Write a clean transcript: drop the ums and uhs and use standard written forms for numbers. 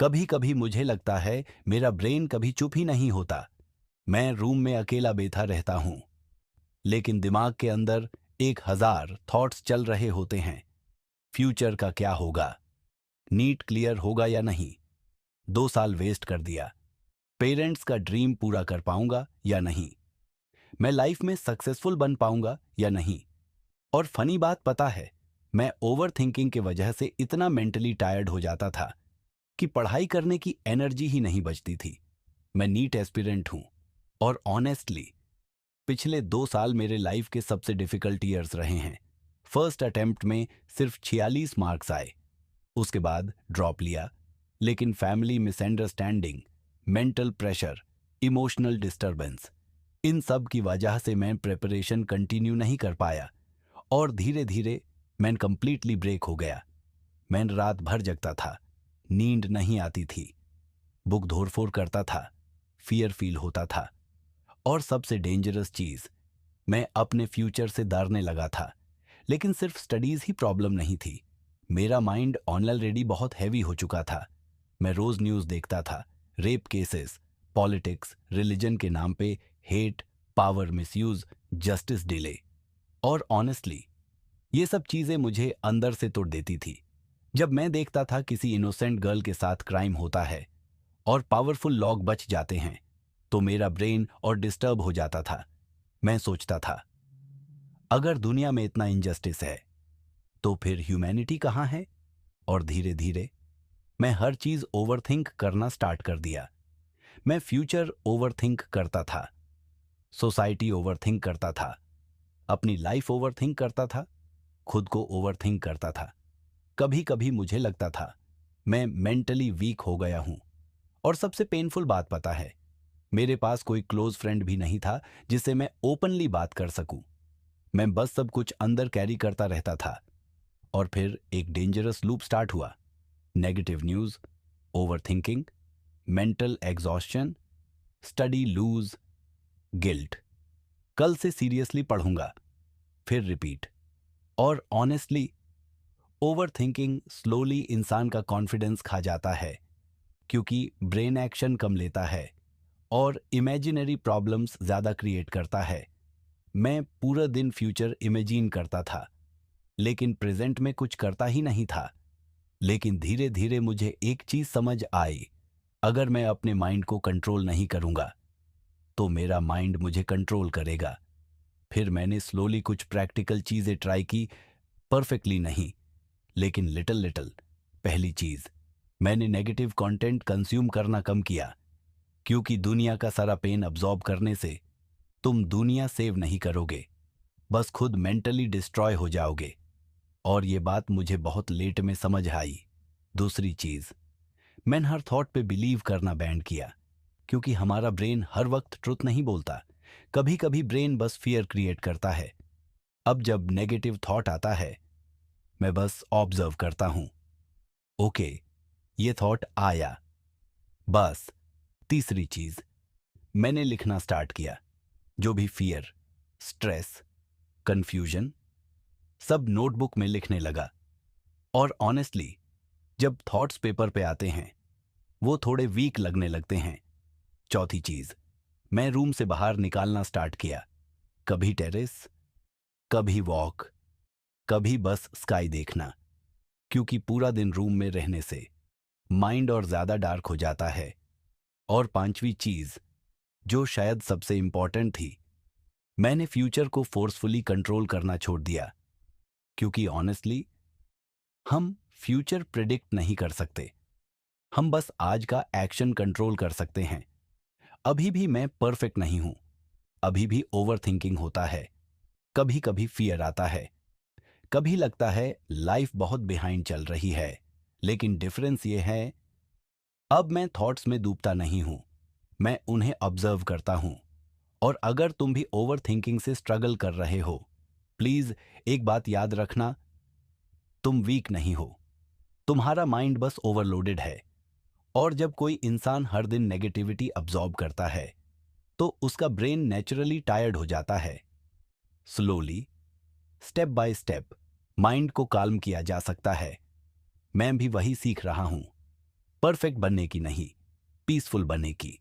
कभी कभी मुझे लगता है मेरा ब्रेन कभी चुप ही नहीं होता। मैं रूम में अकेला बैठा रहता हूं, लेकिन दिमाग के अंदर 1000 थॉट्स चल रहे होते हैं। फ्यूचर का क्या होगा? नीट क्लियर होगा या नहीं? 2 साल वेस्ट कर दिया। पेरेंट्स का ड्रीम पूरा कर पाऊंगा या नहीं? मैं लाइफ में सक्सेसफुल बन पाऊंगा या नहीं? और फनी बात पता है, मैं ओवर थिंकिंग की वजह से इतना मेंटली टायर्ड हो जाता था कि पढ़ाई करने की एनर्जी ही नहीं बचती थी। मैं नीट एस्पिरेंट हूं, और ऑनेस्टली पिछले 2 साल मेरे लाइफ के सबसे डिफिकल्ट ईयर्स रहे हैं। फर्स्ट अटेम्प्ट में सिर्फ 46 मार्क्स आए, उसके बाद ड्रॉप लिया। लेकिन family misunderstanding, mental pressure, emotional disturbance, इन सब की वजह से मैं प्रिपरेशन कंटिन्यू नहीं कर पाया, और धीरे धीरे मैं कंप्लीटली ब्रेक हो गया। मैं रात भर जगता था, नींद नहीं आती थी, बुक धोर-फोर करता था, फियर फील होता था, और सबसे डेंजरस चीज, मैं अपने फ्यूचर से डरने लगा था। लेकिन सिर्फ स्टडीज ही प्रॉब्लम नहीं थी, मेरा माइंड ऑलरेडी बहुत हैवी हो चुका था। मैं रोज न्यूज देखता था, रेप केसेस, पॉलिटिक्स, रिलीजन के नाम पे hate, power misuse, justice delay. और ऑनेस्टली ये सब चीजें मुझे अंदर से तोड़ देती थी। जब मैं देखता था किसी इनोसेंट गर्ल के साथ क्राइम होता है और पावरफुल लोग बच जाते हैं, तो मेरा ब्रेन और डिस्टर्ब हो जाता था। मैं सोचता था, अगर दुनिया में इतना इनजस्टिस है तो फिर ह्यूमैनिटी कहाँ है? और धीरे धीरे मैं हर चीज ओवरथिंक करना स्टार्ट कर दिया। मैं फ्यूचर ओवरथिंक करता था, सोसाइटी ओवरथिंक करता था, अपनी लाइफ ओवरथिंक करता था, खुद को ओवरथिंक करता था। कभी कभी मुझे लगता था मैं मेंटली वीक हो गया हूं। और सबसे पेनफुल बात पता है, मेरे पास कोई क्लोज फ्रेंड भी नहीं था जिससे मैं ओपनली बात कर सकूं। मैं बस सब कुछ अंदर कैरी करता रहता था। और फिर एक डेंजरस लूप स्टार्ट हुआ। Negative news, overthinking, mental exhaustion, study loss, guilt, कल से सीरियसली पढ़ूंगा, फिर रिपीट। और ऑनेस्टली ओवरथिंकिंग स्लोली इंसान का कॉन्फिडेंस खा जाता है, क्योंकि ब्रेन एक्शन कम लेता है और इमेजिनरी प्रॉब्लम्स ज्यादा क्रिएट करता है। मैं पूरा दिन फ्यूचर इमेजिन करता था, लेकिन प्रेजेंट में कुछ करता ही नहीं था। लेकिन धीरे धीरे मुझे एक चीज समझ आई, अगर मैं अपने माइंड को कंट्रोल नहीं करूंगा तो मेरा माइंड मुझे कंट्रोल करेगा। फिर मैंने स्लोली कुछ प्रैक्टिकल चीजें ट्राई की, परफेक्टली नहीं, लेकिन लिटिल लिटिल। पहली चीज, मैंने नेगेटिव कंटेंट कंज्यूम करना कम किया, क्योंकि दुनिया का सारा पेन अब्सॉर्ब करने से तुम दुनिया सेव नहीं करोगे, बस खुद मेंटली डिस्ट्रॉय हो जाओगे। और ये बात मुझे बहुत लेट में समझ आई। दूसरी चीज, मैंने हर थॉट पे बिलीव करना बैंड किया, क्योंकि हमारा ब्रेन हर वक्त ट्रुथ नहीं बोलता। कभी कभी ब्रेन बस फियर क्रिएट करता है। अब जब नेगेटिव थॉट आता है, मैं बस ऑब्जर्व करता हूं। ओके, ये थॉट आया, बस। तीसरी चीज, मैंने लिखना स्टार्ट किया, जो भी फियर, स्ट्रेस, कंफ्यूजन, सब नोटबुक में लिखने लगा। और ऑनेस्टली जब थॉट्स पेपर पे आते हैं, वो थोड़े वीक लगने लगते हैं। चौथी चीज, मैं रूम से बाहर निकालना स्टार्ट किया, कभी टेरेस, कभी वॉक, कभी बस स्काई देखना, क्योंकि पूरा दिन रूम में रहने से माइंड और ज्यादा डार्क हो जाता है। और पांचवी चीज, जो शायद सबसे इंपॉर्टेंट थी, मैंने फ्यूचर को फोर्सफुली कंट्रोल करना छोड़ दिया, क्योंकि ऑनेस्टली हम फ्यूचर प्रिडिक्ट नहीं कर सकते, हम बस आज का एक्शन कंट्रोल कर सकते हैं। अभी भी मैं परफेक्ट नहीं हूं, अभी भी ओवर थिंकिंग होता है, कभी कभी फियर आता है, कभी लगता है लाइफ बहुत बिहाइंड चल रही है। लेकिन डिफरेंस ये है, अब मैं थॉट्स में डूबता नहीं हूं, मैं उन्हें ऑब्जर्व करता हूं। और अगर तुम भी ओवर थिंकिंग से स्ट्रगल कर रहे हो, प्लीज एक बात याद रखना, तुम वीक नहीं हो, तुम्हारा माइंड बस ओवरलोडेड है। और जब कोई इंसान हर दिन नेगेटिविटी अब्सॉर्ब करता है, तो उसका ब्रेन नेचुरली टायर्ड हो जाता है। Slowly, step by step mind को काल्म किया जा सकता है। मैं भी वही सीख रहा हूं। परफेक्ट बनने की नहीं, पीसफुल बनने की।